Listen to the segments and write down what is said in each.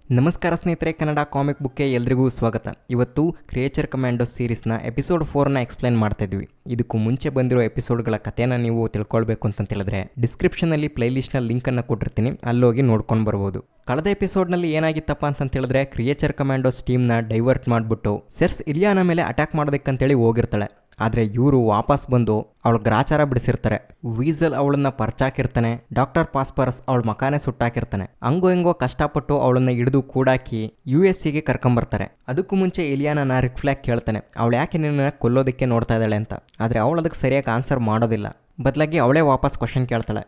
ನಮಸ್ಕಾರ ಸ್ನೇಹಿತರೆ, ಕನ್ನಡ ಕಾಮಿಕ್ ಬುಕ್ಗೆ ಎಲ್ರಿಗೂ ಸ್ವಾಗತ. ಇವತ್ತು ಕ್ರಿಯೇಚರ್ ಕಮಾಂಡೋ ಸೀರೀಸ್ನ ಎಪಿಸೋಡ್ 4ನ ಎಕ್ಸ್ಪ್ಲೈನ್ ಮಾಡ್ತಾ ಇದ್ವಿ. ಇದಕ್ಕೂ ಮುಂಚೆ ಬಂದಿರೋ ಎಪಿಸೋಡ್ಗಳ ಕಥೆನ ನೀವು ತಿಳ್ಕೊಳ್ಬೇಕು ಅಂತ ಹೇಳಿದ್ರೆ ಡಿಸ್ಕ್ರಿಪ್ಷನಲ್ಲಿ ಪ್ಲೇಲಿಸ್ಟ್ನ ಲಿಂಕನ್ನು ಕೊಟ್ಟಿರ್ತೀನಿ, ಅಲ್ಲೋಗಿ ನೋಡ್ಕೊಂಡು ಬರ್ಬೋದು. ಕಳೆದ ಎಪಿಸೋಡ್ನಲ್ಲಿ ಏನಾಗಿತ್ತಪ್ಪ ಅಂತ ಹೇಳಿದ್ರೆ, ಕ್ರಿಯೇಚರ್ ಕಮಾಂಡೋಸ್ ಟೀಮ್ನ ಡೈವರ್ಟ್ ಮಾಡಿಬಿಟ್ಟು ಸೆರ್ಸ್ ಇಲಿಯಾನ ಮೇಲೆ ಅಟ್ಯಾಕ್ ಮಾಡೋದಕ್ಕಂತೇಳಿ ಹೋಗಿರ್ತಾಳೆ. ಆದರೆ ಇವರು ವಾಪಸ್ ಬಂದು ಅವಳು ಗ್ರಾಚಾರ ಬಿಡಿಸಿರ್ತಾರೆ. ವೀಸಲ್ ಅವಳನ್ನ ಪರ್ಚಾಕಿರ್ತಾನೆ. ಡಾಕ್ಟರ್ ಪಾಸ್ಪರಸ್ ಅವಳ ಮಕಾನೆ ಸುಟ್ಟಾಕಿರ್ತಾನೆ. ಹಂಗೋ ಹೆಂಗೋ ಕಷ್ಟಪಟ್ಟು ಅವಳನ್ನ ಹಿಡಿದು ಕೂಡಾಕಿ USCಗೆ ಕರ್ಕೊಂಬರ್ತಾರೆ. ಅದಕ್ಕೂ ಮುಂಚೆ ಇಲಿಯಾನ ರಿಕ್ ಫ್ಲಾಗ್ ಕೇಳ್ತಾನೆ, ಅವಳು ಯಾಕೆ ನಿನ್ನ ಕೊಲ್ಲೋದಕ್ಕೆ ನೋಡ್ತಾ ಇದ್ದಾಳೆ ಅಂತ. ಆದರೆ ಅವಳು ಅದಕ್ಕೆ ಸರಿಯಾಗಿ ಆನ್ಸರ್ ಮಾಡೋದಿಲ್ಲ. ಬದಲಾಗಿ ಅವಳೇ ವಾಪಸ್ ಕ್ವಶನ್ ಕೇಳ್ತಾಳೆ,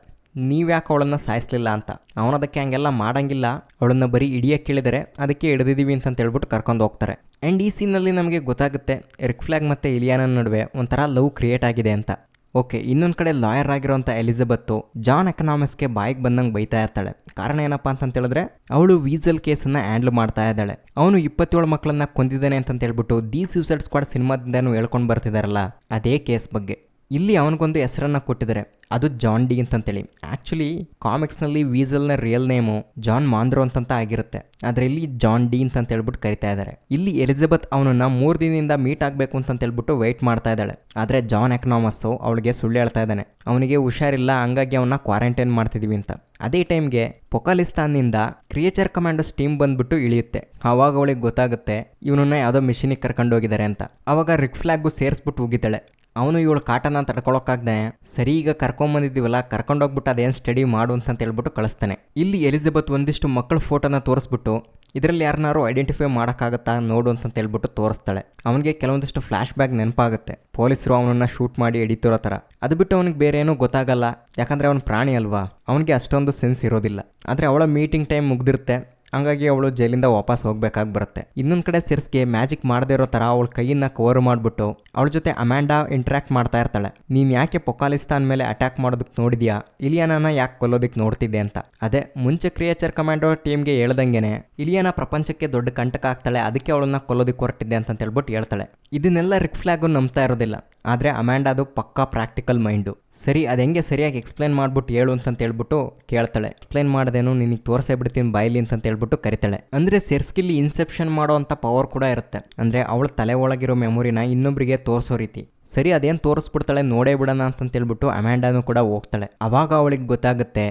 ನೀವ್ಯಾಕೆ ಅವಳನ್ನ ಸಾಯಿಸ್ಲಿಲ್ಲ ಅಂತ. ಅವನದಕ್ಕೆ ಹಂಗೆಲ್ಲ ಮಾಡಂಗಿಲ್ಲ, ಅವಳನ್ನ ಬರೀ ಹಿಡಿಯಕ್ಕೆ ಕೇಳಿದರೆ ಅದಕ್ಕೆ ಹಿಡಿದಿದ್ದೀವಿ ಅಂತ ಹೇಳ್ಬಿಟ್ಟು ಕರ್ಕೊಂಡು ಹೋಗ್ತಾರೆ. ಆ್ಯಂಡ್ ಈ ಸೀನಲ್ಲಿ ನಮಗೆ ಗೊತ್ತಾಗುತ್ತೆ ರಿಕ್ ಫ್ಲಾಗ್ ಮತ್ತು ಇಲಿಯಾನ ನಡುವೆ ಒಂಥರ ಲವ್ ಕ್ರಿಯೇಟ್ ಆಗಿದೆ ಅಂತ. ಓಕೆ, ಇನ್ನೊಂದು ಕಡೆ ಲಾಯರ್ ಆಗಿರೋಂಥ ಎಲಿಜಬೆತ್ತು ಜಾನ್ ಎಕನಾಮಿಕ್ಸ್ಗೆ ಬಾಯಿಗೆ ಬಂದಂಗೆ ಬೈತಾ ಇರ್ತಾಳೆ. ಕಾರಣ ಏನಪ್ಪ ಅಂತ ಹೇಳಿದ್ರೆ, ಅವಳು ವೀಸಲ್ ಕೇಸನ್ನು ಹ್ಯಾಂಡ್ಲ್ ಮಾಡ್ತಾ ಇದ್ದಾಳೆ. ಅವನು 27 ಮಕ್ಕಳನ್ನ ಕೊಂದಿದ್ದಾನೆ ಅಂತ ಹೇಳ್ಬಿಟ್ಟು ದಿ ಸೂಸೈಡ್ ಸ್ಕ್ವಾಡ್ ಸಿನಿಮಾದಿಂದನೂ ಹೇಳ್ಕೊಂಡು ಬರ್ತಿದಾರಲ್ಲ, ಅದೇ ಕೇಸ್ ಬಗ್ಗೆ. ಇಲ್ಲಿ ಅವನಿಗೊಂದು ಹೆಸರನ್ನು ಕೊಟ್ಟಿದ್ದಾರೆ, ಅದು ಜಾನ್ ಡಿ ಅಂತಂತೇಳಿ. ಆ್ಯಕ್ಚುಲಿ ಕಾಮಿಕ್ಸ್ನಲ್ಲಿ ವೀಸಲ್ನ ರಿಯಲ್ ನೇಮು ಜಾನ್ ಮಾಂದ್ರೋ ಅಂತಂತ ಆಗಿರುತ್ತೆ, ಆದರೆ ಇಲ್ಲಿ ಜಾನ್ ಡಿ ಅಂತ ಹೇಳ್ಬಿಟ್ಟು ಕರಿತಾ ಇದ್ದಾರೆ. ಇಲ್ಲಿ ಎಲಿಜಬೆತ್ ಅವನನ್ನ 3 ದಿನದಿಂದ ಮೀಟ್ ಆಗಬೇಕು ಅಂತ ಹೇಳ್ಬಿಟ್ಟು ವೆಯ್ಟ್ ಮಾಡ್ತಾ ಇದ್ದಾಳೆ. ಆದರೆ ಜಾನ್ ಎಕನಾಮಸ್ಸು ಅವಳಿಗೆ ಸುಳ್ಳು ಹೇಳ್ತಾ ಇದ್ದಾನೆ, ಅವನಿಗೆ ಹುಷಾರಿಲ್ಲ, ಹಂಗಾಗಿ ಅವನ್ನ ಕ್ವಾರಂಟೈನ್ ಮಾಡ್ತಿದೀವಿ ಅಂತ. ಅದೇ ಟೈಮ್ಗೆ ಪೊಕಾಲಿಸ್ತಾನ್ನಿಂದ ಕ್ರಿಯೇಚರ್ ಕಮಾಂಡೋಸ್ ಟೀಮ್ ಬಂದ್ಬಿಟ್ಟು ಇಳಿಯುತ್ತೆ. ಆವಾಗ ಅವಳಿಗೆ ಗೊತ್ತಾಗುತ್ತೆ ಇವನನ್ನ ಯಾವುದೋ ಮಿಷಿನಿಗೆ ಕರ್ಕೊಂಡು ಹೋಗಿದ್ದಾರೆ ಅಂತ. ಆವಾಗ ರಿಕ್ ಫ್ಲಾಗ್ಗು ಸೇರಿಸ್ಬಿಟ್ಟು ಹೋಗಿದ್ದಾಳೆ. ಅವನು ಇವಳು ಕಾಟನ ತಡ್ಕೊಳಕ್ಕಾಗ್ದೆ, ಸರಿ ಈಗ ಕರ್ಕೊಂಬಂದಿದ್ದೀವಲ್ಲ, ಕರ್ಕೊಂಡೋಗ್ಬಿಟ್ಟು ಅದೇನು ಸ್ಟಡಿ ಮಾಡು ಅಂತ ಹೇಳ್ಬಿಟ್ಟು ಕಳಿಸ್ತಾನೆ. ಇಲ್ಲಿ ಎಲಿಜಬೆತ್ ಒಂದಿಷ್ಟು ಮಕ್ಕಳ ಫೋಟೋನ ತೋರಿಸ್ಬಿಟ್ಟು ಇದರಲ್ಲಿ ಯಾರನ್ನಾರು ಐಡೆಂಟಿಫೈ ಮಾಡೋಕ್ಕಾಗತ್ತಾ ನೋಡು ಅಂತ ಹೇಳ್ಬಿಟ್ಟು ತೋರಿಸ್ತಾಳೆ. ಅವನಿಗೆ ಕೆಲವೊಂದಿಷ್ಟು ಫ್ಲ್ಯಾಶ್ ಬ್ಯಾಕ್ ನೆನಪಾಗುತ್ತೆ, ಪೊಲೀಸರು ಅವನನ್ನ ಶೂಟ್ ಮಾಡಿ ಹಿಡಿತಿರೋ ಥರ. ಅದು ಬಿಟ್ಟು ಅವನಿಗೆ ಬೇರೆ ಏನೂ ಗೊತ್ತಾಗಲ್ಲ, ಯಾಕಂದರೆ ಅವನು ಪ್ರಾಣಿ ಅಲ್ವಾ, ಅವನಿಗೆ ಅಷ್ಟೊಂದು ಸೆನ್ಸ್ ಇರೋದಿಲ್ಲ. ಆದರೆ ಅವಳ ಮೀಟಿಂಗ್ ಟೈಮ್ ಮುಗ್ದಿರುತ್ತೆ, ಹಂಗಾಗಿ ಅವಳು ಜೈಲಿಂದ ವಾಪಸ್ ಹೋಗ್ಬೇಕಾಗಿ ಬರುತ್ತೆ. ಇನ್ನೊಂದು ಕಡೆ ಸೆರ್ಸ್ಗೆ ಮ್ಯಾಜಿಕ್ ಮಾಡದೇ ಇರೋ ಥರ ಅವಳ ಕೈಯನ್ನ ಕವರ್ ಮಾಡಿಬಿಟ್ಟು ಅವಳ ಜೊತೆ ಅಮ್ಯಾಂಡಾ ಇಂಟ್ರಾಕ್ಟ್ ಮಾಡ್ತಾ ಇರ್ತಾಳೆ. ನೀನು ಯಾಕೆ ಪೊಕಾಲಿಸ್ತಾನ್ ಮೇಲೆ ಅಟ್ಯಾಕ್ ಮಾಡೋದಕ್ಕೆ ನೋಡಿದ್ಯಾ, ಇಲಿಯಾನ ಯಾಕೆ ಕೊಲ್ಲೋದಕ್ಕೆ ನೋಡ್ತಿದ್ದೆ ಅಂತ. ಅದೇ ಮುಂಚೆ ಕ್ರಿಯೇಚರ್ ಕಮಾಂಡೋ ಟೀಮ್ಗೆ ಹೇಳ್ದಂಗೆನೆ ಇಲಿಯಾನ ಪ್ರಪಂಚಕ್ಕೆ ದೊಡ್ಡ ಕಂಟಕ ಆಗ್ತಾಳೆ, ಅದಕ್ಕೆ ಅವಳನ್ನ ಕೊಲ್ಲೋದಕ್ಕೆ ಹೊರಟಿದ್ದೆ ಅಂತ ಹೇಳ್ಬಿಟ್ಟು ಹೇಳ್ತಾಳೆ. ಇದನ್ನೆಲ್ಲ ರಿಕ್ ಫ್ಲಾಗು ನಂಬ್ತಾ ಇರೋದಿಲ್ಲ, ಆದರೆ ಅಮ್ಯಾಂಡಾದು ಪಕ್ಕಾ ಪ್ರಾಕ್ಟಿಕಲ್ ಮೈಂಡು. ಸರಿ, ಅದು ಹೆಂಗೆ ಸರಿಯಾಗಿ ಎಕ್ಸ್ಪ್ಲೈನ್ ಮಾಡ್ಬಿಟ್ಟು ಹೇಳು ಅಂತ ಹೇಳ್ಬಿಟ್ಟು ಕೇಳ್ತಾಳೆ. ಎಕ್ಸ್ಪ್ಲೈನ್ ಮಾಡ್ದೇನು, ನಿನಗೆ ತೋರಿಸೇ ಬಿಡ್ತೀನಿ ಬಾಯ್ಲಿ ಅಂತ ಹೇಳ್ಬಿಟ್ಟು ಕರಿತಾಳೆ. ಅಂದರೆ ಸೆರ್ಸ್ಕಿಲ್ಲಿ ಇನ್ಸೆಪ್ಷನ್ ಮಾಡೋ ಅಂಥ ಪವರ್ ಕೂಡ ಇರುತ್ತೆ, ಅಂದರೆ ಅವಳ ತಲೆ ಒಳಗಿರೋ ಮೆಮೊರಿನ ಇನ್ನೊಬ್ಬರಿಗೆ ತೋರಿಸೋ ರೀತಿ. ಸರಿ, ಅದೇನು ತೋರಿಸ್ಬಿಡ್ತಾಳೆ ನೋಡೇ ಬಿಡೋಣ ಅಂತಂತೇಳ್ಬಿಟ್ಟು ಅಮ್ಯಾಂಡಾನು ಕೂಡ ಹೋಗ್ತಾಳೆ. ಆವಾಗ ಅವಳಿಗೆ ಗೊತ್ತಾಗುತ್ತೆ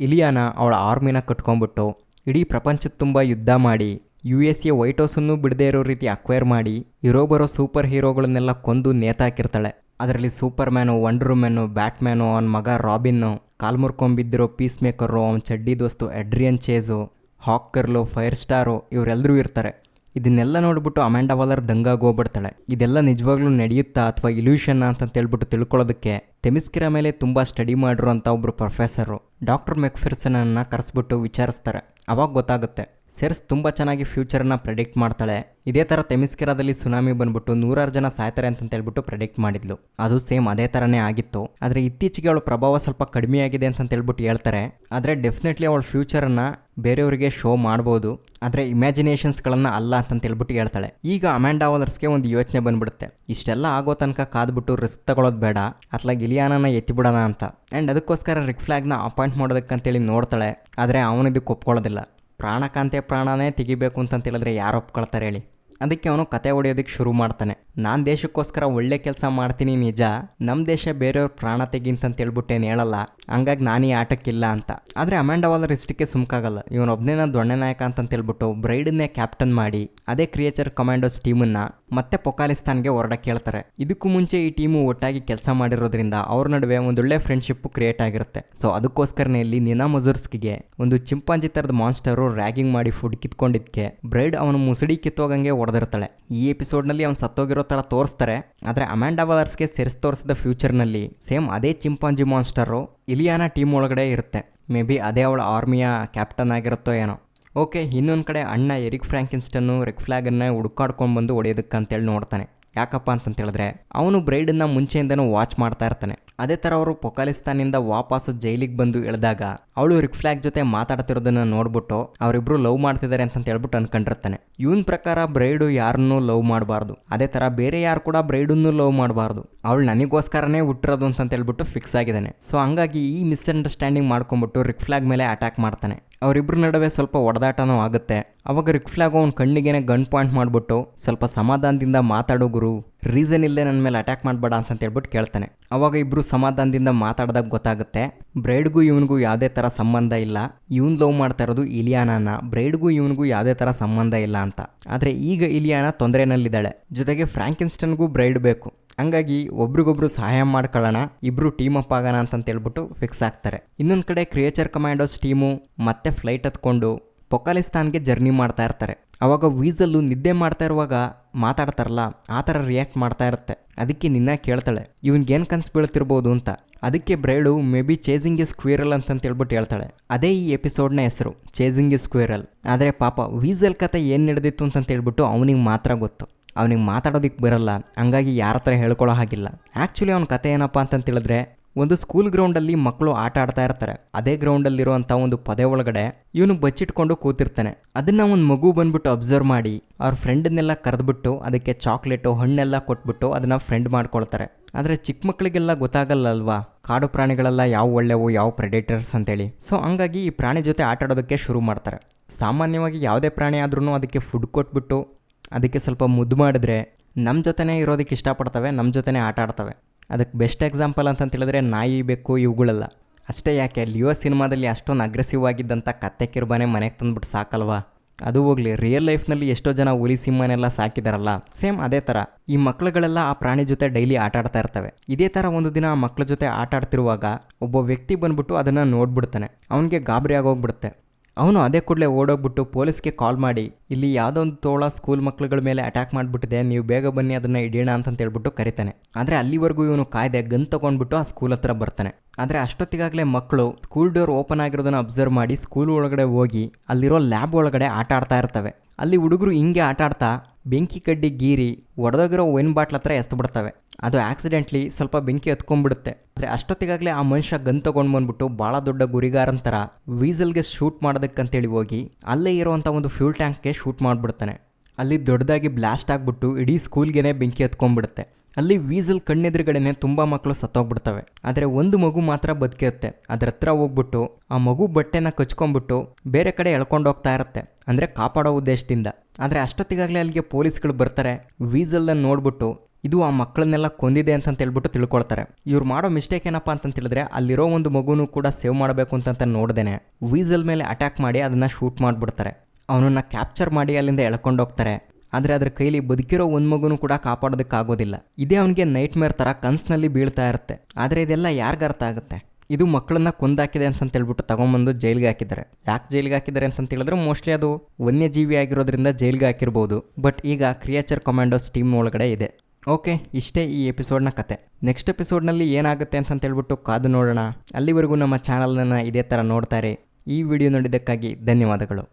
ಇಲಿಯಾನ ಅವಳ ಆರ್ಮಿನ ಕಟ್ಕೊಂಡ್ಬಿಟ್ಟು ಇಡೀ ಪ್ರಪಂಚದ ತುಂಬ ಯುದ್ಧ ಮಾಡಿ USA ವೈಟ್ ಹೌಸನ್ನು ಬಿಡದೇ ಇರೋ ರೀತಿ ಅಕ್ವೈರ್ ಮಾಡಿ ಇರೋ ಬರೋ ಸೂಪರ್ ಹೀರೋಗಳನ್ನೆಲ್ಲ ಕೊಂದು ನೇತಾಕಿರ್ತಾಳೆ. ಅದರಲ್ಲಿ super man, wonder woman, Batman, ಅವನ ಮಗ ರಾಬಿನ್ನು, ಕಾಲ್ಮುರ್ಕೊಂಬಿದ್ದಿರೋ ಪೀಸ್ ಮೇಕರು, ಅವನ ಚಡ್ಡಿ ದೋಸ್ತು ಎಡ್ರಿಯನ್ ಚೇಸು, ಹಾಕ್ ಗರ್ಲು, ಫೈರ್ ಸ್ಟಾರು, ಇವರೆಲ್ಲರೂ ಇರ್ತಾರೆ. ಇದನ್ನೆಲ್ಲ ನೋಡ್ಬಿಟ್ಟು ಅಮ್ಯಾಂಡಾ ವಾಲರ್ ದಂಗಾಗಿ ಹೋಗ್ಬಿಡ್ತಾಳೆ. ಇದೆಲ್ಲ ನಿಜವಾಗ್ಲೂ ನಡೆಯುತ್ತಾ ಅಥವಾ ಇಲ್ಯೂಷನ್ ಅಂತೇಳ್ಬಿಟ್ಟು ತಿಳ್ಕೊಳ್ಳೋದಕ್ಕೆ ತೆಮಿಸ್ಕಿರ ಮೇಲೆ ತುಂಬ ಸ್ಟಡಿ ಮಾಡಿರೋಂಥ ಒಬ್ಬರು ಪ್ರೊಫೆಸರು ಡಾಕ್ಟರ್ ಮೆಕ್ಫಿರ್ಸನನ್ನು ಕರೆಸ್ಬಿಟ್ಟು ವಿಚಾರಿಸ್ತಾರೆ. ಅವಾಗ ಗೊತ್ತಾಗುತ್ತೆ ಸೆರ್ಸ್ ತುಂಬ ಚೆನ್ನಾಗಿ ಫ್ಯೂಚರನ್ನು ಪ್ರೆಡಿಕ್ಟ್ ಮಾಡ್ತಾಳೆ. ಇದೇ ಥರ ತೆಮಿಸ್ಕಿರಾದಲ್ಲಿ ಸುನಾಮಿ ಬಂದ್ಬಿಟ್ಟು 100 ಜನ ಸಾಯ್ತಾರೆ ಅಂತೇಳ್ಬಿಟ್ಟು ಪ್ರೆಡಿಕ್ಟ್ ಮಾಡಿದ್ಲು. ಅದು ಸೇಮ್ ಅದೇ ಥರನೇ ಆಗಿತ್ತು. ಆದರೆ ಇತ್ತೀಚೆಗೆ ಅವಳ ಪ್ರಭಾವ ಸ್ವಲ್ಪ ಕಡಿಮೆ ಆಗಿದೆ ಅಂತೇಳ್ಬಿಟ್ಟು ಹೇಳ್ತಾರೆ. ಆದರೆ ಡೆಫಿನೆಟ್ಲಿ ಅವಳ ಫ್ಯೂಚರನ್ನು ಬೇರೆಯವರಿಗೆ ಶೋ ಮಾಡ್ಬೋದು, ಆದರೆ ಇಮ್ಯಾಜಿನೇಷನ್ಸ್ಗಳನ್ನು ಅಲ್ಲ ಅಂತೇಳ್ಬಿಟ್ಟು ಹೇಳ್ತಾಳೆ. ಈಗ ಅಮ್ಯಾಂಡಾ ವಾಲರ್ಸ್ಗೆ ಒಂದು ಯೋಚನೆ ಬಂದ್ಬಿಡುತ್ತೆ, ಇಷ್ಟೆಲ್ಲ ಆಗೋ ತನಕ ಕಾದ್ಬಿಟ್ಟು ರಿಸ್ಕ್ ತಗೊಳ್ಳೋದು ಬೇಡ, ಅತ್ಲಾಗಿ ಇಲಿಯಾನನ ಎತ್ತಿಬಿಡೋಣ ಅಂತ. ಆ್ಯಂಡ್ ಅದಕ್ಕೋಸ್ಕರ ರಿಕ್ ಫ್ಲಾಗ್ನ ಅಪಾಯಿಂಟ್ ಮಾಡೋದಕ್ಕಂತೇಳಿ ನೋಡ್ತಾಳೆ. ಆದರೆ ಅವನಿದಕ್ಕೆ ಒಪ್ಕೊಳ್ಳೋದಿಲ್ಲ. ಪ್ರಾಣಕ್ಕಂತೆ ಪ್ರಾಣನೇ ತೆಗಿಬೇಕು ಅಂತಂತೇಳಿದ್ರೆ ಯಾರು ಒಪ್ಕೊಳ್ತಾರೆ ಹೇಳಿ. ಅದಕ್ಕೆ ಅವನು ಕತೆ ಹೊಡೆಯೋದಕ್ಕೆ ಶುರು ಮಾಡ್ತಾನೆ. ನಾನು ದೇಶಕ್ಕೋಸ್ಕರ ಒಳ್ಳೆ ಕೆಲಸ ಮಾಡ್ತೀನಿ ನಿಜ, ನಮ್ಮ ದೇಶ ಬೇರೆಯವ್ರ ಪ್ರಾಣ ತೆಗಿಂತಂತೇಳ್ಬಿಟ್ಟೇನು ಹೇಳಲ್ಲ, ಹಂಗಾಗಿ ನಾನು ಈ ಆಟಕ್ಕಿಲ್ಲ ಅಂತ. ಆದರೆ ಅಮ್ಯಾಂಡಾ ವಾಲರ್ ಇಷ್ಟಕ್ಕೆ ಸುಮ್ಕಾಗಲ್ಲ. ಇವನೊಬ್ಬನೇ ದೊಣ್ಣೆ ನಾಯಕ ಅಂತೇಳ್ಬಿಟ್ಟು ಬ್ರೈಡನ್ನೇ ಕ್ಯಾಪ್ಟನ್ ಮಾಡಿ ಅದೇ ಕ್ರಿಯೇಚರ್ ಕಮಾಂಡೋಸ್ ಟೀಮನ್ನು ಮತ್ತೆ ಪೊಕಾಲಿಸ್ತಾನ್ಗೆ ಹೊರಡಕ್ಕೆ ಹೇಳ್ತಾರೆ. ಇದಕ್ಕೂ ಮುಂಚೆ ಈ ಟೀಮು ಒಟ್ಟಾಗಿ ಕೆಲಸ ಮಾಡಿರೋದ್ರಿಂದ ಅವ್ರ ನಡುವೆ ಒಂದೊಳ್ಳೆ ಫ್ರೆಂಡ್ಶಿಪ್ ಕ್ರಿಯೇಟ್ ಆಗಿರುತ್ತೆ. ಸೊ ಅದಕ್ಕೋಸ್ಕರನೇ ಇಲ್ಲಿ ನಿನಾ ಮುಜುರ್ಸ್ಕಿಗೆ ಒಂದು ಚಿಂಪಾಂಜಿ ಥರದ ಮಾನ್ಸ್ಟರು ರ್ಯಾಗಿಂಗ್ ಮಾಡಿ ಫುಡ್ ಕಿತ್ಕೊಂಡಿದ್ಕೆ ಬ್ರೈಡ್ ಅವನು ಮುಸುಡಿ ಕಿತ್ತೋಗಂಗೆ ಹೊಡೆದಿರ್ತಾಳೆ. ಈ ಎಪಿಸೋಡ್ನಲ್ಲಿ ಅವ್ನು ಸತ್ತೋಗಿರೋ ಥರ ತೋರಿಸ್ತಾರೆ. ಆದರೆ ಅಮ್ಯಾಂಡಾ ವಾಲರ್ಸ್ಗೆ ಸೆರ್ಸ್ ತೋರಿಸಿದ ಫ್ಯೂಚರ್ನಲ್ಲಿ ಸೇಮ್ ಅದೇ ಚಿಂಪಾಂಜಿ ಮಾನ್ಸ್ಟರು ಇಲಿಯಾನ ಟೀಮ್ ಒಳಗಡೆ ಇರುತ್ತೆ. ಮೇ ಬಿ ಅದೇ ಅವಳ ಆರ್ಮಿಯ ಕ್ಯಾಪ್ಟನ್ ಆಗಿರುತ್ತೋ ಏನೋ. ಓಕೆ, ಇನ್ನೊಂದು ಕಡೆ ಅಣ್ಣ ಎರಿಕ್ ಫ್ರಾಂಕಿನ್ಸ್ಟನ್ನು ರಿಕ್ ಫ್ಲಾಗನ್ನು ಹುಡುಕಾಡ್ಕೊಂಡು ಬಂದು ಹೊಡೆಯೋದಕ್ಕಂತೇಳಿ ನೋಡ್ತಾನೆ. ಯಾಕಪ್ಪ ಅಂತಂತೇಳಿದ್ರೆ ಅವನು ಬ್ರೈಡನ್ನು ಮುಂಚೆಯಿಂದನೂ ವಾಚ್ ಮಾಡ್ತಾ ಇರ್ತಾನೆ. ಅದೇ ಥರ ಅವರು ಪೊಕಾಲಿಸ್ತಾನಿಂದ ವಾಪಸ್ಸು ಜೈಲಿಗೆ ಬಂದು ಇಳಿದಾಗ ಅವಳು ರಿಕ್ ಫ್ಲಾಗ್ ಜೊತೆ ಮಾತಾಡ್ತಿರೋದನ್ನ ನೋಡ್ಬಿಟ್ಟು ಅವರಿಬ್ರು ಲವ್ ಮಾಡ್ತಿದ್ದಾರೆ ಅಂತ ಹೇಳ್ಬಿಟ್ಟು ಅನ್ಕೊಂಡಿರ್ತಾನೆ. ಇವನ್ ಪ್ರಕಾರ ಬ್ರೈಡು ಯಾರನ್ನೂ ಲವ್ ಮಾಡಬಾರ್ದು, ಅದೇ ಥರ ಬೇರೆ ಯಾರು ಕೂಡ ಬ್ರೈಡನ್ನು ಲವ್ ಮಾಡಬಾರ್ದು, ಅವಳು ನನಗೋಸ್ಕರನೇ ಹುಟ್ಟಿರೋದು ಅಂತ ಹೇಳ್ಬಿಟ್ಟು ಫಿಕ್ಸ್ ಆಗಿದ್ದಾನೆ. ಸೊ ಹಂಗಾಗಿ ಈ ಮಿಸ್ಅಂಡರ್ಸ್ಟ್ಯಾಂಡಿಂಗ್ ಮಾಡ್ಕೊಂಡ್ಬಿಟ್ಟು ರಿಕ್ ಫ್ಲಾಗ್ ಮೇಲೆ ಅಟ್ಯಾಕ್ ಮಾಡ್ತಾನೆ. ಅವರಿಬ್ಬರ ನಡುವೆ ಸ್ವಲ್ಪ ಹೊಡೆದಾಟನೂ ಆಗುತ್ತೆ. ಅವಾಗ ರಿಕ್ ಫ್ಲಾಗು ಅವ್ನ ಕಣ್ಣಿಗೇನೆ ಗನ್ ಪಾಯಿಂಟ್ ಮಾಡಿಬಿಟ್ಟು ಸ್ವಲ್ಪ ಸಮಾಧಾನದಿಂದ ಮಾತಾಡೋ ಗುರು, ರೀಸನ್ ಇಲ್ಲದೆ ನನ್ನ ಮೇಲೆ ಅಟ್ಯಾಕ್ ಮಾಡಬೇಡ ಅಂತ ಹೇಳ್ಬಿಟ್ಟು ಕೇಳ್ತಾನೆ. ಅವಾಗ ಇಬ್ಬರು ಸಮಾಧಾನದಿಂದ ಮಾತಾಡಿದಾಗ ಗೊತ್ತಾಗುತ್ತೆ ಬ್ರೈಡ್ಗೂ ಇವನಿಗೂ ಯಾವುದೇ ಥರ ಸಂಬಂಧ ಇಲ್ಲ, ಇವನು ಲವ್ ಮಾಡ್ತಾ ಇರೋದು ಇಲಿಯಾನಾನ, ಬ್ರೈಡ್ಗೂ ಇವನಿಗೂ ಯಾವುದೇ ಥರ ಸಂಬಂಧ ಇಲ್ಲ ಅಂತ. ಆದರೆ ಈಗ ಇಲಿಯಾನ ತೊಂದರೆನಲ್ಲಿದ್ದಾಳೆ, ಜೊತೆಗೆ ಫ್ರಾಂಕಿನ್ಸ್ಟನ್ಗೂ ಬ್ರೈಡ್ ಬೇಕು. ಹಂಗಾಗಿ ಒಬ್ರಿಗೊಬ್ರು ಸಹಾಯ ಮಾಡ್ಕೊಳ್ಳೋಣ, ಇಬ್ರು ಟೀಮ್ ಅಪ್ ಆಗೋಣ ಅಂತೇಳ್ಬಿಟ್ಟು ಫಿಕ್ಸ್ ಆಗ್ತಾರೆ. ಇನ್ನೊಂದು ಕಡೆ ಕ್ರಿಯೇಚರ್ ಕಮಾಂಡೋಸ್ ಟೀಮು ಮತ್ತೆ ಫ್ಲೈಟ್ ಹತ್ಕೊಂಡು ಪೊಕಾಲಿಸ್ತಾನ್ಗೆ ಜರ್ನಿ ಮಾಡ್ತಾ ಇರ್ತಾರೆ. ಅವಾಗ ವೀಸಲ್ಲು ನಿದ್ದೆ ಮಾಡ್ತಾ ಇರುವಾಗ ಮಾತಾಡ್ತಾರಲ್ಲ ಆ ಥರ ರಿಯಾಕ್ಟ್ ಮಾಡ್ತಾ ಇರುತ್ತೆ. ಅದಕ್ಕೆ ನಿನ್ನ ಕೇಳ್ತಾಳೆ ಇವನ್ಗೇನು ಕನ್ಸು ಬೀಳ್ತಿರ್ಬೋದು ಅಂತ. ಅದಕ್ಕೆ braid may be chasing A ಸ್ಕ್ವೇರಲ್ ಅಂತೇಳ್ಬಿಟ್ಟು ಹೇಳ್ತಾಳೆ. ಅದೇ ಈ ಎಪಿಸೋಡ್ನ ಹೆಸರು, ಚೇಸಿಂಗ್ ಎ ಸ್ಕ್ವೇರಲ್. ಆದರೆ ಪಾಪ ವೀಸಲ್ ಕತೆ ಏನು ನಡೆದಿತ್ತು ಅಂತೇಳ್ಬಿಟ್ಟು ಅವನಿಗೆ ಮಾತ್ರ ಗೊತ್ತು, ಅವನಿಗೆ ಮಾತಾಡೋದಕ್ಕೆ ಬರಲ್ಲ. ಹಂಗಾಗಿ ಯಾರ ಹತ್ರ ಹೇಳ್ಕೊಳ್ಳೋ ಹಾಗಿಲ್ಲ. ಆ್ಯಕ್ಚುಲಿ ಅವ್ನ ಕತೆ ಏನಪ್ಪ ಅಂತಂತೇಳಿದ್ರೆ, ಒಂದು ಸ್ಕೂಲ್ ಗ್ರೌಂಡಲ್ಲಿ ಮಕ್ಕಳು ಆಟ ಆಡ್ತಾ ಇರ್ತಾರೆ. ಅದೇ ಗ್ರೌಂಡಲ್ಲಿರುವಂಥ ಒಂದು ಪೊದೆ ಒಳಗಡೆ ಇವನು ಬಚ್ಚಿಟ್ಕೊಂಡು ಕೂತಿರ್ತಾನೆ. ಅದನ್ನು ಒಂದು ಮಗು ಬಂದ್ಬಿಟ್ಟು ಅಬ್ಸರ್ವ್ ಮಾಡಿ ಅವ್ರ ಫ್ರೆಂಡನ್ನೆಲ್ಲ ಕರೆದ್ಬಿಟ್ಟು ಅದಕ್ಕೆ ಚಾಕ್ಲೇಟು ಹಣ್ಣೆಲ್ಲ ಕೊಟ್ಬಿಟ್ಟು ಅದನ್ನು ಫ್ರೆಂಡ್ ಮಾಡ್ಕೊಳ್ತಾರೆ. ಆದರೆ ಚಿಕ್ಕ ಮಕ್ಕಳಿಗೆಲ್ಲ ಗೊತ್ತಾಗಲ್ಲ ಅಲ್ವಾ ಕಾಡು ಪ್ರಾಣಿಗಳೆಲ್ಲ ಯಾವ ಒಳ್ಳೆವು ಯಾವ ಪ್ರೆಡೇಟರ್ಸ್ ಅಂತೇಳಿ. ಸೊ ಹಂಗಾಗಿ ಈ ಪ್ರಾಣಿ ಜೊತೆ ಆಟ ಆಡೋದಕ್ಕೆ ಶುರು ಮಾಡ್ತಾರೆ. ಸಾಮಾನ್ಯವಾಗಿ ಯಾವುದೇ ಪ್ರಾಣಿ ಆದ್ರೂ ಅದಕ್ಕೆ ಫುಡ್ ಕೊಟ್ಬಿಟ್ಟು ಅದಕ್ಕೆ ಸ್ವಲ್ಪ ಮುದ್ದು ಮಾಡಿದ್ರೆ ನಮ್ಮ ಜೊತೆನೇ ಇರೋದಕ್ಕೆ ಇಷ್ಟಪಡ್ತವೆ, ನಮ್ಮ ಜೊತೆನೇ ಆಟ ಆಡ್ತವೆ. ಅದಕ್ಕೆ ಬೆಸ್ಟ್ ಎಕ್ಸಾಂಪಲ್ ಅಂತಂತೇಳಿದ್ರೆ ನಾಯಿ, ಬೆಕ್ಕು ಇವುಗಳೆಲ್ಲ. ಅಷ್ಟೇ ಯಾಕೆ ಲಿಯೋ ಸಿನಿಮಾದಲ್ಲಿ ಅಷ್ಟೊಂದು ಅಗ್ರೆಸಿವ್ ಆಗಿದ್ದಂಥ ಕತ್ತೆ ಕಿರ್ಬಾನೆ ಮನೆಗೆ ತಂದುಬಿಟ್ಟು ಸಾಕಲ್ವಾ. ಅದು ಹೋಗಲಿ, ರಿಯಲ್ ಲೈಫ್ನಲ್ಲಿ ಎಷ್ಟೋ ಜನ ಹುಲಿ ಸಿಂಹನೆಲ್ಲ ಸಾಕಿದಾರಲ್ಲ, ಸೇಮ್ ಅದೇ ಥರ ಈ ಮಕ್ಕಳುಗಳೆಲ್ಲ ಆ ಪ್ರಾಣಿ ಜೊತೆ ಡೈಲಿ ಆಟ ಆಡ್ತಾ ಇರ್ತವೆ. ಇದೇ ಥರ ಒಂದು ದಿನ ಆ ಮಕ್ಕಳ ಜೊತೆ ಆಟ ಆಡ್ತಿರುವಾಗ ಒಬ್ಬ ವ್ಯಕ್ತಿ ಬಂದ್ಬಿಟ್ಟು ಅದನ್ನು ನೋಡ್ಬಿಡ್ತಾನೆ. ಅವನಿಗೆ ಗಾಬರಿ ಆಗೋಗ್ಬಿಡುತ್ತೆ. ಅವನು ಅದೇ ಕೂಡಲೇ ಓಡೋಗ್ಬಿಟ್ಟು ಪೊಲೀಸ್ಗೆ ಕಾಲ್ ಮಾಡಿ ಇಲ್ಲಿ ಯಾವುದೋ ಒಂದು ತೋಳ ಸ್ಕೂಲ್ ಮಕ್ಳುಗಳ ಮೇಲೆ ಅಟ್ಯಾಕ್ ಮಾಡಿಬಿಟ್ಟಿದೆ, ನೀವು ಬೇಗ ಬನ್ನಿ ಅದನ್ನು ಹಿಡಿಯೋಣ ಅಂತೇಳ್ಬಿಟ್ಟು ಕರಿತಾನೆ. ಆದರೆ ಅಲ್ಲಿವರೆಗೂ ಇವನು ಕಾಯ್ದೆ ಗನ್ ತೊಗೊಂಡ್ಬಿಟ್ಟು ಆ ಸ್ಕೂಲ್ ಹತ್ರ ಬರ್ತಾನೆ. ಆದರೆ ಅಷ್ಟೊತ್ತಿಗಾಗಲೇ ಮಕ್ಕಳು ಸ್ಕೂಲ್ ಡೋರ್ ಓಪನ್ ಆಗಿರೋದನ್ನು ಅಬ್ಸರ್ವ್ ಮಾಡಿ ಸ್ಕೂಲ್ ಒಳಗಡೆ ಹೋಗಿ ಅಲ್ಲಿರೋ ಲ್ಯಾಬ್ ಒಳಗಡೆ ಆಟ ಆಡ್ತಾ ಇರ್ತವೆ. ಅಲ್ಲಿ ಹುಡುಗರು ಹಿಂಗೆ ಆಟ ಆಡ್ತಾ ಬೆಂಕಿ ಕಡ್ಡಿ ಗೀರಿ ಒಡೆದೋಗಿರೋ ವೈನ್ ಬಾಟ್ಲ್ ಹತ್ರ ಎಸ್ದು ಬಿಡ್ತವೆ. ಅದು ಆಕ್ಸಿಡೆಂಟ್ಲಿ ಸ್ವಲ್ಪ ಬೆಂಕಿ ಹತ್ಕೊಂಡ್ಬಿಡುತ್ತೆ. ಆದರೆ ಅಷ್ಟೊತ್ತಿಗಾಗಲೇ ಆ ಮನುಷ್ಯ ಗನ್ ತೊಗೊಂಡು ಬಂದ್ಬಿಟ್ಟು ಭಾಳ ದೊಡ್ಡ ಗುರಿಗಾರಂತರ ವೀಸಲ್ಗೆ ಶೂಟ್ ಮಾಡೋದಕ್ಕಂತೇಳಿ ಹೋಗಿ ಅಲ್ಲೇ ಇರೋವಂಥ ಒಂದು ಫ್ಯೂಲ್ ಟ್ಯಾಂಕ್ಗೆ ಶೂಟ್ ಮಾಡಿಬಿಡ್ತಾನೆ. ಅಲ್ಲಿ ದೊಡ್ಡದಾಗಿ ಬ್ಲಾಸ್ಟ್ ಆಗಿಬಿಟ್ಟು ಇಡೀ ಸ್ಕೂಲ್ಗೆ ಬೆಂಕಿ ಹತ್ಕೊಂಡ್ಬಿಡುತ್ತೆ. ಅಲ್ಲಿ ವೀಸಲ್ ಕಣ್ಣೆದುರುಗಡೆನೆ ತುಂಬ ಮಕ್ಕಳು ಸತ್ತೋಗ್ಬಿಡ್ತವೆ. ಆದರೆ ಒಂದು ಮಗು ಮಾತ್ರ ಬದುಕಿರುತ್ತೆ. ಅದ್ರ ಹತ್ರ ಹೋಗ್ಬಿಟ್ಟು ಆ ಮಗು ಬಟ್ಟೆನ ಕಚ್ಕೊಂಡ್ಬಿಟ್ಟು ಬೇರೆ ಕಡೆ ಎಳ್ಕೊಂಡೋಗ್ತಾ ಇರುತ್ತೆ, ಅಂದರೆ ಕಾಪಾಡೋ ಉದ್ದೇಶದಿಂದ. ಆದರೆ ಅಷ್ಟೊತ್ತಿಗಾಗಲೇ ಅಲ್ಲಿಗೆ ಪೊಲೀಸ್ಗಳು ಬರ್ತಾರೆ. ವೀಸಲ್ನ ನೋಡ್ಬಿಟ್ಟು ಇದು ಆ ಮಕ್ಕಳನ್ನೆಲ್ಲ ಕೊಂದಿದೆ ಅಂತೇಳ್ಬಿಟ್ಟು ತಿಳ್ಕೊಳ್ತಾರೆ. ಇವ್ರು ಮಾಡೋ ಮಿಸ್ಟೇಕ್ ಏನಪ್ಪ ಅಂತಂತೇಳಿದ್ರೆ ಅಲ್ಲಿರೋ ಒಂದು ಮಗುನೂ ಕೂಡ ಸೇವ್ ಮಾಡಬೇಕು ಅಂತ ನೋಡ್ದೇನೆ ವೀಸಲ್ ಮೇಲೆ ಅಟ್ಯಾಕ್ ಮಾಡಿ ಅದನ್ನು ಶೂಟ್ ಮಾಡಿಬಿಡ್ತಾರೆ. ಅವನನ್ನು ಕ್ಯಾಪ್ಚರ್ ಮಾಡಿ ಅಲ್ಲಿಂದ ಎಳ್ಕೊಂಡೋಗ್ತಾರೆ. ಆದರೆ ಅದ್ರ ಕೈಲಿ ಬದುಕಿರೋ ಒಂದು ಮಗುನೂ ಕೂಡ ಕಾಪಾಡೋದಕ್ಕಾಗೋದಿಲ್ಲ. ಇದೇ ಅವನಿಗೆ ನೈಟ್ ಮೇರ್ ಥರ ಕನಸಿನಲ್ಲಿ ಬೀಳ್ತಾ ಇರುತ್ತೆ. ಆದರೆ ಇದೆಲ್ಲ ಯಾರಿಗೆ ಅರ್ಥ ಆಗುತ್ತೆ? ಇದು ಮಕ್ಕಳನ್ನ ಕೊಂದಾಕಿದೆ ಅಂತೇಳ್ಬಿಟ್ಟು ತಗೊಂಬಂದು ಜೈಲಿಗೆ ಹಾಕಿದ್ದಾರೆ. ಯಾಕೆ ಜೈಲಿಗೆ ಹಾಕಿದ್ದಾರೆ ಅಂತೇಳಿದ್ರೆ ಮೋಸ್ಟ್ಲಿ ಅದು ವನ್ಯಜೀವಿ ಆಗಿರೋದ್ರಿಂದ ಜೈಲಿಗೆ ಹಾಕಿರ್ಬೋದು. ಬಟ್ ಈಗ ಕ್ರಿಯೇಚರ್ ಕಮಾಂಡೋಸ್ ಟೀಮ್ ಒಳಗಡೆ ಇದೆ. ಓಕೆ, ಇಷ್ಟೇ ಈ ಎಪಿಸೋಡ್ನ ಕತೆ. ನೆಕ್ಸ್ಟ್ ಎಪಿಸೋಡ್ನಲ್ಲಿ ಏನಾಗುತ್ತೆ ಅಂತೇಳ್ಬಿಟ್ಟು ಕಾದು ನೋಡೋಣ. ಅಲ್ಲಿವರೆಗೂ ನಮ್ಮ ಚಾನಲ್ನ ಇದೇ ಥರ ನೋಡ್ತಾರೆ. ಈ ವಿಡಿಯೋ ನೋಡಿದ್ದಕ್ಕಾಗಿ ಧನ್ಯವಾದಗಳು.